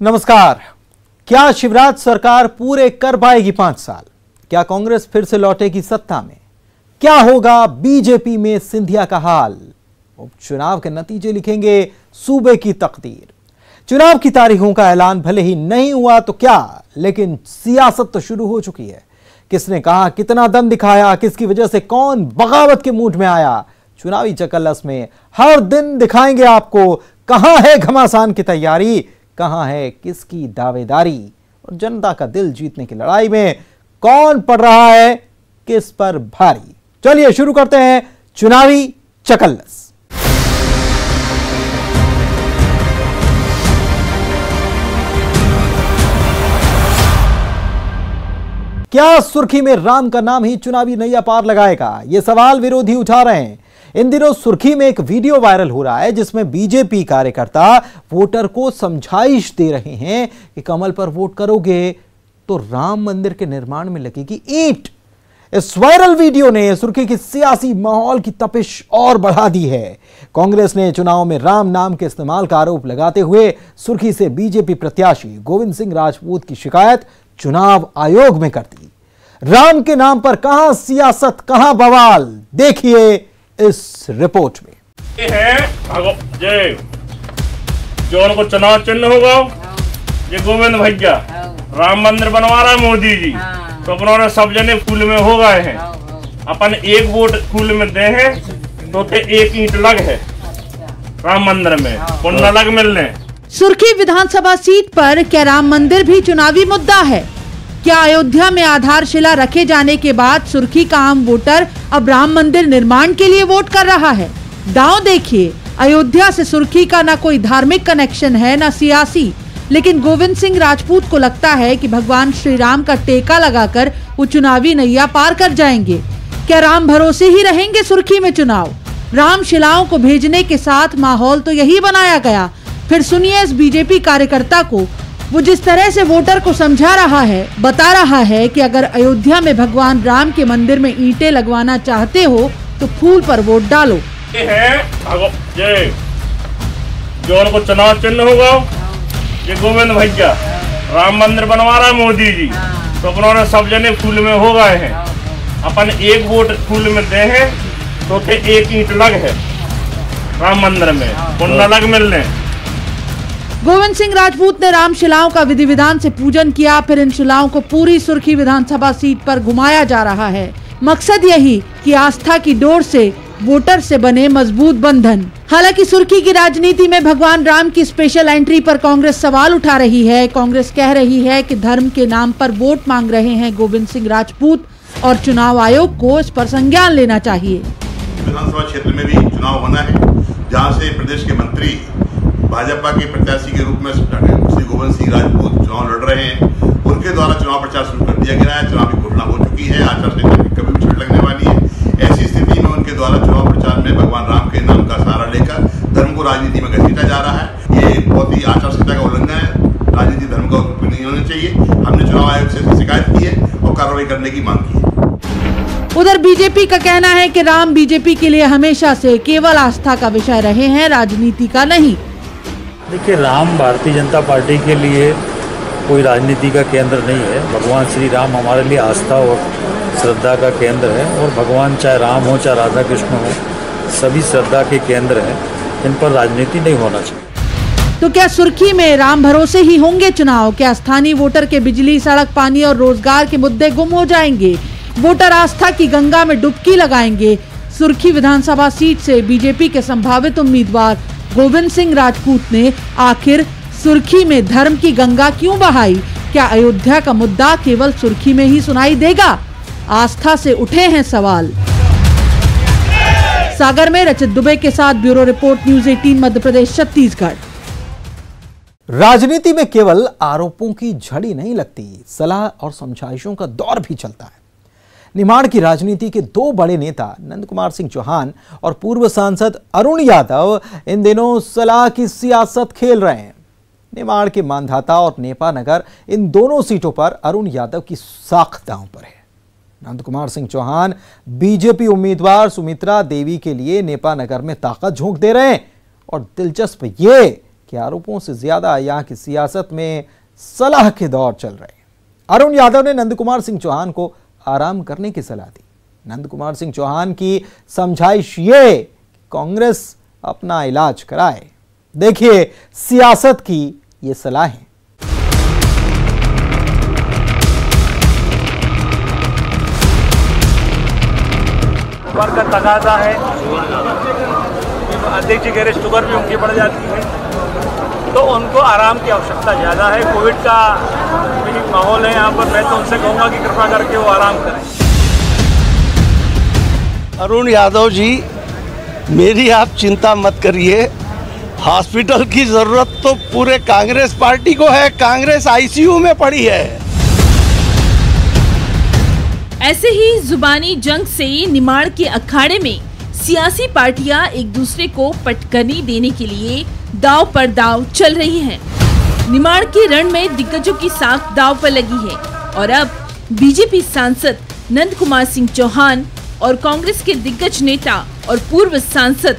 नमस्कार। क्या शिवराज सरकार पूरे कर पाएगी 5 साल? क्या कांग्रेस फिर से लौटेगी सत्ता में? क्या होगा बीजेपी में सिंधिया का हाल? उपचुनाव के नतीजे लिखेंगे सूबे की तकदीर। चुनाव की तारीखों का ऐलान भले ही नहीं हुआ तो क्या, लेकिन सियासत तो शुरू हो चुकी है। किसने कहा, कितना दम दिखाया, किसकी वजह से कौन बगावत के मूड में आया, चुनावी चकल्लस में हर दिन दिखाएंगे आपको कहां है घमासान की तैयारी, कहां है किसकी दावेदारी, और जनता का दिल जीतने की लड़ाई में कौन पड़ रहा है किस पर भारी। चलिए शुरू करते हैं चुनावी चकल्लस। क्या सुर्खी में राम का नाम ही चुनावी नैया पार लगाएगा? यह सवाल विरोधी उठा रहे हैं। इन दिनों सुर्खी में एक वीडियो वायरल हो रहा है जिसमें बीजेपी कार्यकर्ता वोटर को समझाइश दे रहे हैं कि कमल पर वोट करोगे तो राम मंदिर के निर्माण में लगेगी ईंट। इस वायरल वीडियो ने सुर्खी की सियासी माहौल की तपिश और बढ़ा दी है। कांग्रेस ने चुनाव में राम नाम के इस्तेमाल का आरोप लगाते हुए सुर्खी से बीजेपी प्रत्याशी गोविंद सिंह राजपूत की शिकायत चुनाव आयोग में कर दी। राम के नाम पर कहां सियासत, कहां बवाल, देखिए इस रिपोर्ट में। ये है जय जो उनको चुनाव चिन्ह होगा, ये गोविंद भैया राम मंदिर बनवा रहा है मोदी जी, तो अपनों सब जने फूल में हो गए हैं। अपन एक वोट फूल में दे हैं तो एक ईंट लग है राम मंदिर में, पुण्य लग मिलने। सुर्खी विधानसभा सीट पर क्या राम मंदिर भी चुनावी मुद्दा है? क्या अयोध्या में आधारशिला रखे जाने के बाद सुर्खी का आम वोटर अब राम मंदिर निर्माण के लिए वोट कर रहा है? दांव देखिए, अयोध्या से सुर्खी का ना कोई धार्मिक कनेक्शन है ना सियासी, लेकिन गोविंद सिंह राजपूत को लगता है कि भगवान श्री राम का टेका लगाकर वो चुनावी नैया पार कर जाएंगे। क्या राम भरोसे ही रहेंगे सुर्खी में चुनाव? राम शिलाओं को भेजने के साथ माहौल तो यही बनाया गया। फिर सुनिए इस बीजेपी कार्यकर्ता को, वो जिस तरह से वोटर को समझा रहा है, बता रहा है कि अगर अयोध्या में भगवान राम के मंदिर में ईंटें लगवाना चाहते हो तो फूल पर वोट डालो। ये है जय जो उनको चुनाव चिन्ह होगा, ये गोविंद भैया राम मंदिर बनवा रहा है मोदी जी, तो अपनों सब जने फूल में हो गए हैं। अपन एक वोट फूल में दे हैं तो एक ईंट लग है राम मंदिर में, पुण्य लग मिलने। गोविंद सिंह राजपूत ने राम शिलाओं का विधि विधान से पूजन किया, फिर इन शिलाओं को पूरी सुर्खी विधानसभा सीट पर घुमाया जा रहा है। मकसद यही कि आस्था की डोर से वोटर से बने मजबूत बंधन। हालांकि सुर्खी की राजनीति में भगवान राम की स्पेशल एंट्री पर कांग्रेस सवाल उठा रही है। कांग्रेस कह रही है कि धर्म के नाम पर वोट मांग रहे हैं गोविंद सिंह राजपूत और चुनाव आयोग को इस पर संज्ञान लेना चाहिए। विधानसभा क्षेत्र में भी चुनाव होना है, जहाँ से प्रदेश के मंत्री भाजपा के प्रत्याशी के रूप में श्री गोविंद सिंह राजपूत चुनाव लड़ रहे हैं। उनके द्वारा चुनाव प्रचार शुरू कर दिया गया है। चुनाव की घोषणा हो चुकी है, आचार संहिता की कभी भी छूट लगने वाली है। ऐसी स्थिति में उनके द्वारा चुनाव प्रचार में भगवान राम के नाम का सहारा लेकर धर्म को राजनीति में घसीटा जा रहा है। ये बहुत ही आचार संहिता का उल्लंघन है। राजनीति धर्म का उपयोग नहीं होना चाहिए। हमने चुनाव आयोग से शिकायत की है और कार्रवाई करने की मांग की है। उधर बीजेपी का कहना है कि राम बीजेपी के लिए हमेशा से केवल आस्था का विषय रहे हैं, राजनीति का नहीं। देखिए, राम भारतीय जनता पार्टी के लिए कोई राजनीति का केंद्र नहीं है। भगवान श्री राम हमारे लिए आस्था और श्रद्धा का केंद्र है, और भगवान चाहे राम हो चाहे राधा कृष्ण हो, सभी श्रद्धा के केंद्र हैं। इन पर राजनीति नहीं होना चाहिए। तो क्या सुर्खी में राम भरोसे ही होंगे चुनाव? क्या स्थानीय वोटर के बिजली, सड़क, पानी और रोजगार के मुद्दे गुम हो जाएंगे? वोटर आस्था की गंगा में डुबकी लगाएंगे? सुर्खी विधानसभा सीट से बीजेपी के संभावित उम्मीदवार गोविंद सिंह राजपूत ने आखिर सुर्खी में धर्म की गंगा क्यों बहाई? क्या अयोध्या का मुद्दा केवल सुर्खी में ही सुनाई देगा? आस्था से उठे हैं सवाल। सागर में रचित दुबे के साथ bureau report, news 18 Madhya Pradesh Chhattisgarh. राजनीति में केवल आरोपों की झड़ी नहीं लगती, सलाह और समझाइशों का दौर भी चलता है। निमाड़ की राजनीति के दो बड़े नेता नंद कुमार सिंह चौहान और पूर्व सांसद अरुण यादव इन दिनों सलाह की सियासत खेल रहे हैं। निमाड़ के मांधाता और नेपा नगर, इन दोनों सीटों पर अरुण यादव की साख दांव पर है। नंद कुमार सिंह चौहान बीजेपी उम्मीदवार सुमित्रा देवी के लिए नेपा नगर में ताकत झोंक दे रहे हैं, और दिलचस्प ये कि आरोपों से ज्यादा यहां की सियासत में सलाह के दौर चल रहे हैं। अरुण यादव ने नंद कुमार सिंह चौहान को आराम करने की सलाह दी। नंद कुमार सिंह चौहान की समझाइश ये कांग्रेस अपना इलाज कराए। देखिए सियासत की ये सलाहें। शुगर का तकाजा है, अध्यक्ष जी कह रहे शुगर भी उनकी बढ़ जाती है, तो उनको आराम की आवश्यकता ज़्यादा है। कोविड का भी माहौल है यहाँ पर, मैं तो उनसे कहूँगा कि कृपा करके वो आराम करें। अरुण यादव जी, मेरी आप चिंता मत करिए। हॉस्पिटल की जरूरत तो पूरे कांग्रेस पार्टी को है। कांग्रेस आईसीयू में पड़ी है। ऐसे ही जुबानी जंग से निमाड़ के अखाड़े में सियासी पार्टियां एक दूसरे को पटकनी देने के लिए दांव पर दांव चल रही हैं। निमाड़ के रण में दिग्गजों की साख दांव पर लगी है और अब बीजेपी सांसद नंद कुमार सिंह चौहान और कांग्रेस के दिग्गज नेता और पूर्व सांसद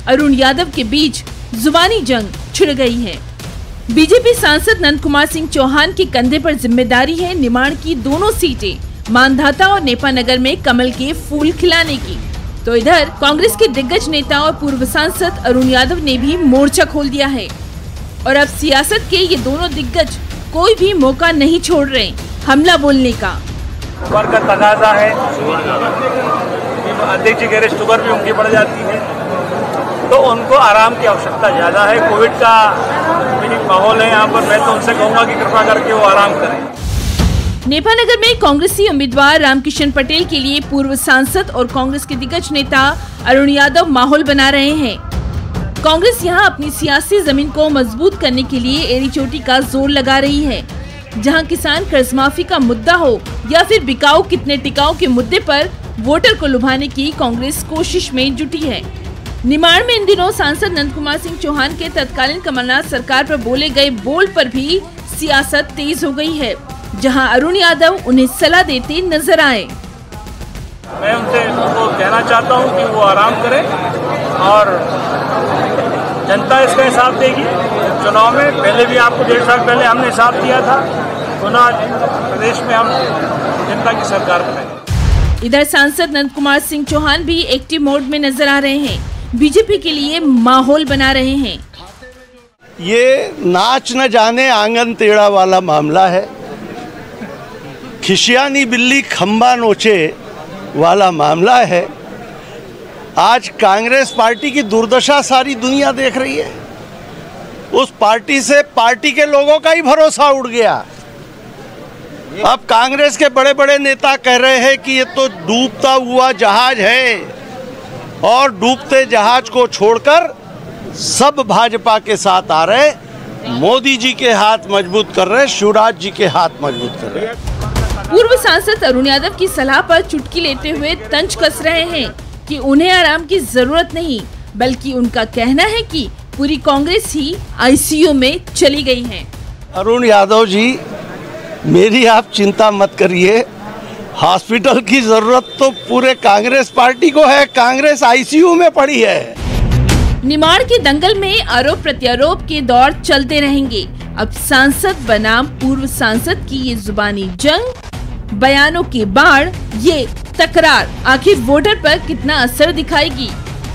अरुण यादव के बीच जुबानी जंग छिड़ गई है। बीजेपी सांसद नंद कुमार सिंह चौहान के कंधे पर जिम्मेदारी है निमाड़ की दोनों सीटें मानधाता और नेपानगर में कमल के फूल खिलाने की। तो इधर कांग्रेस के दिग्गज नेता और पूर्व सांसद अरुण यादव ने भी मोर्चा खोल दिया है और अब सियासत के ये दोनों दिग्गज कोई भी मौका नहीं छोड़ रहे हमला बोलने का। शुगर का तकाजा है, अध्यक्ष जी कह रहे शुगर भी उनकी बढ़ जाती है, तो उनको आराम की आवश्यकता ज़्यादा है। कोविड का भी माहौल है यहाँ पर, मैं तो उनसे कहूँगा कि कृपा करके वो आराम करें। नेपानगर में कांग्रेसी उम्मीदवार रामकिशन पटेल के लिए पूर्व सांसद और कांग्रेस के दिग्गज नेता अरुण यादव माहौल बना रहे हैं। कांग्रेस यहां अपनी सियासी जमीन को मजबूत करने के लिए एड़ी चोटी का जोर लगा रही है। जहां किसान कर्ज माफी का मुद्दा हो या फिर बिकाऊ कितने टिकाऊ के मुद्दे पर वोटर को लुभाने की कांग्रेस कोशिश में जुटी है। निमाड़ में इन दिनों सांसद नंद कुमार सिंह चौहान के तत्कालीन कमलनाथ सरकार पर बोले गए बोल पर भी सियासत तेज हो गई है, जहां अरुण यादव उन्हें सलाह देते नजर आए। मैं उनसे उनको कहना चाहता हूं कि वो आराम करें और जनता इसका हिसाब देगी। चुनाव में पहले भी आपको 1.5 साल पहले हमने हिसाब दिया था, पुनः प्रदेश में हम जनता की सरकार बनाएंगे। इधर सांसद नंद कुमार सिंह चौहान भी एक्टिव मोड में नजर आ रहे हैं, बीजेपी के लिए माहौल बना रहे हैं। ये नाच न जाने आंगन टेढ़ा वाला मामला है। खिसियानी बिल्ली खंबा नोचे वाला मामला है। आज कांग्रेस पार्टी की दुर्दशा सारी दुनिया देख रही है। उस पार्टी से पार्टी के लोगों का ही भरोसा उड़ गया। अब कांग्रेस के बड़े बड़े नेता कह रहे हैं कि ये तो डूबता हुआ जहाज है और डूबते जहाज को छोड़कर सब भाजपा के साथ आ रहे, मोदी जी के हाथ मजबूत कर रहे, शिवराज जी के हाथ मजबूत कर रहे। पूर्व सांसद अरुण यादव की सलाह पर चुटकी लेते हुए तंज कस रहे हैं कि उन्हें आराम की जरूरत नहीं, बल्कि उनका कहना है कि पूरी कांग्रेस ही आईसीयू में चली गई है। अरुण यादव जी, मेरी आप चिंता मत करिए। हॉस्पिटल की जरूरत तो पूरे कांग्रेस पार्टी को है। कांग्रेस आईसीयू में पड़ी है। निमाड़ के दंगल में आरोप प्रत्यारोप के दौर चलते रहेंगे। अब सांसद बनाम पूर्व सांसद की ये जुबानी जंग, बयानों के बाढ़, ये तकरार आखिर वोटर पर कितना असर दिखाएगी?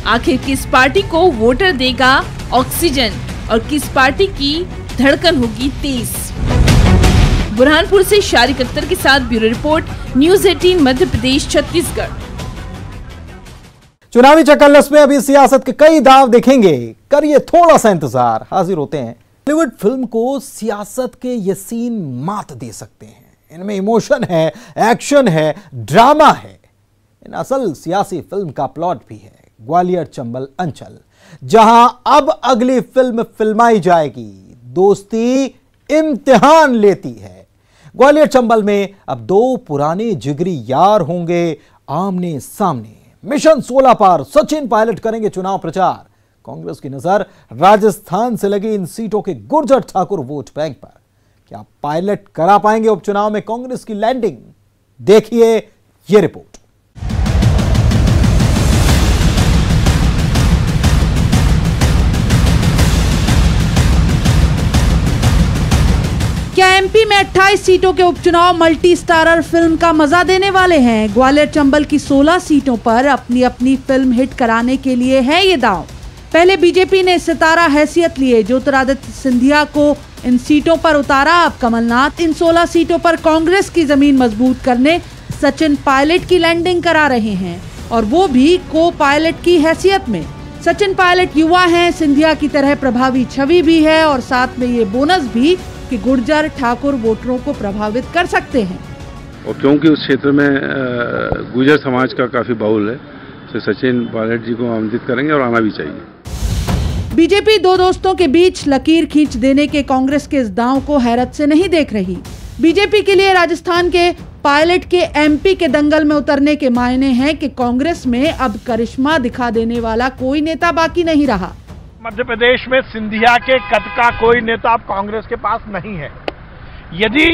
आखिर किस पार्टी को वोटर देगा ऑक्सीजन और किस पार्टी की धड़कन होगी तेज? बुरहानपुर से शारिक अख्तर के साथ bureau report, news 18 Madhya Pradesh Chhattisgarh. चुनावी चक्करलस में अभी सियासत के कई दाव देखेंगे, करिए थोड़ा सा इंतजार। हाजिर होते हैं। बॉलीवुड फिल्म को सियासत के ये सीन मात दे सकते हैं। इनमें इमोशन है, एक्शन है, ड्रामा है। इन असल सियासी फिल्म का प्लॉट भी है ग्वालियर चंबल अंचल, जहां अब अगली फिल्म फिल्माई जाएगी। दोस्ती इम्तिहान लेती है। ग्वालियर चंबल में अब 2 पुराने जिगरी यार होंगे आमने सामने। मिशन 16 पर सचिन पायलट करेंगे चुनाव प्रचार। कांग्रेस की नजर राजस्थान से लगी इन सीटों के गुर्जर ठाकुर वोट बैंक पर। क्या पायलट करा पाएंगे उपचुनाव में कांग्रेस की लैंडिंग? देखिए ये रिपोर्ट। क्या एमपी में 28 सीटों के उपचुनाव मल्टी स्टारर फिल्म का मजा देने वाले हैं? ग्वालियर चंबल की 16 सीटों पर अपनी अपनी फिल्म हिट कराने के लिए है ये दांव। पहले बीजेपी ने सितारा हैसियत लिए ज्योतिरादित्य सिंधिया को इन सीटों पर उतारा। अब कमलनाथ इन 16 सीटों पर कांग्रेस की जमीन मजबूत करने सचिन पायलट की लैंडिंग करा रहे हैं, और वो भी को पायलट की हैसियत में। सचिन पायलट युवा हैं, सिंधिया की तरह प्रभावी छवि भी है, और साथ में ये बोनस भी कि गुर्जर ठाकुर वोटरों को प्रभावित कर सकते हैं। और क्योंकि उस क्षेत्र में गुर्जर समाज का काफी बाहुल है, तो सचिन पायलट जी को आमंत्रित करेंगे और आना भी चाहिए। बीजेपी दो दोस्तों के बीच लकीर खींच देने के कांग्रेस के इस दांव को हैरत से नहीं देख रही। बीजेपी के लिए राजस्थान के पायलट के एमपी के दंगल में उतरने के मायने हैं कि कांग्रेस में अब करिश्मा दिखा देने वाला कोई नेता बाकी नहीं रहा। मध्य प्रदेश में सिंधिया के कद का कोई नेता अब कांग्रेस के पास नहीं है। यदि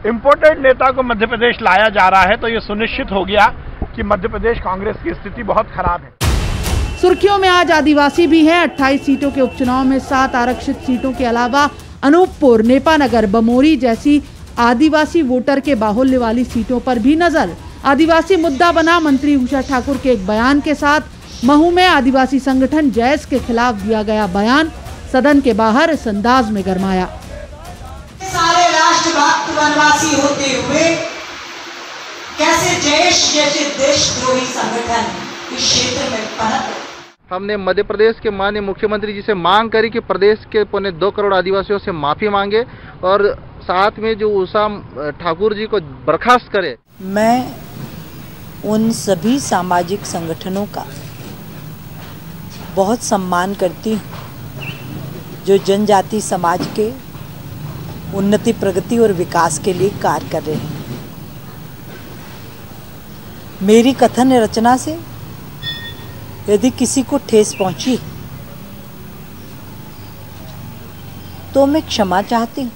इंपोर्टेड नेता को मध्य प्रदेश लाया जा रहा है तो ये सुनिश्चित हो गया कि मध्य प्रदेश कांग्रेस की स्थिति बहुत खराब है। सुर्खियों में आज आदिवासी भी हैं। 28 सीटों के उपचुनाव में 7 आरक्षित सीटों के अलावा अनूपपुर, नेपानगर, बमोरी जैसी आदिवासी वोटर के बाहुल्य वाली सीटों पर भी नजर। आदिवासी मुद्दा बना मंत्री उषा ठाकुर के एक बयान के साथ। महू में आदिवासी संगठन जैस के खिलाफ दिया गया बयान सदन के बाहर इस अंदाज में गरमाया। सारे राष्ट्रभक्त वनवासी होते हुए कैसे जैश जैसे देशद्रोही संगठन इस क्षेत्र में पनप। हमने मध्य प्रदेश के माननीय मुख्यमंत्री जी से मांग करी कि प्रदेश के 2.25 करोड़ आदिवासियों से माफी मांगे और साथ में जो उषा ठाकुर जी को बर्खास्त करे। मैं उन सभी सामाजिक संगठनों का बहुत सम्मान करती हूँ जो जनजाति समाज के उन्नति, प्रगति और विकास के लिए कार्य कर रहे हैं। मेरी कथन रचना से यदि किसी को ठेस पहुंची तो मैं क्षमा चाहती हूँ।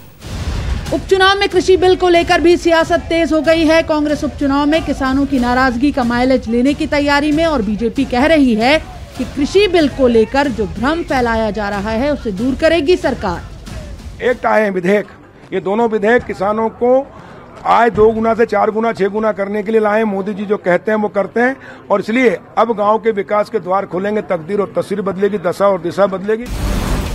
उपचुनाव में कृषि बिल को लेकर भी सियासत तेज हो गई है। कांग्रेस उपचुनाव में किसानों की नाराजगी का माइलेज लेने की तैयारी में, और बीजेपी कह रही है कि कृषि बिल को लेकर जो भ्रम फैलाया जा रहा है उसे दूर करेगी सरकार। एक आए विधेयक, ये दोनों विधेयक किसानों को आय 2 गुना से 4 गुना 6 गुना करने के लिए लाए। मोदी जी जो कहते हैं वो करते हैं, और इसलिए अब गांव के विकास के द्वार खुलेंगे, तकदीर और तस्वीर बदलेगी, दशा और दिशा बदलेगी।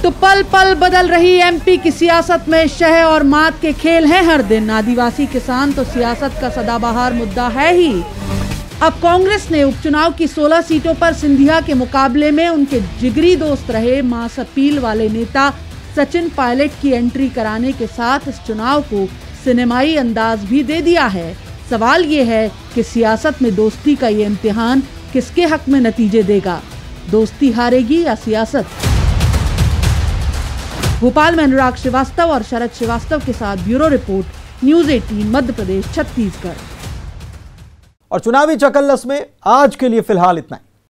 तो पल पल बदल रही एमपी की सियासत में शह और मात के खेल हैं हर दिन। आदिवासी किसान तो सियासत का सदाबहार मुद्दा है ही। अब कांग्रेस ने उपचुनाव की 16 सीटों पर सिंधिया के मुकाबले में उनके जिगरी दोस्त रहे मास अपील वाले नेता सचिन पायलट की एंट्री कराने के साथ इस चुनाव को सिनेमाई अंदाज भी दे दिया है। सवाल ये है कि सियासत में दोस्ती का ये इम्तिहान किसके हक में नतीजे देगा? दोस्ती हारेगी या सियासत? भोपाल में अनुराग श्रीवास्तव और शरद श्रीवास्तव के साथ bureau report, news 18 Madhya Pradesh, Chhattisgarh. और चुनावी चकल्लस में आज के लिए फिलहाल इतना ही।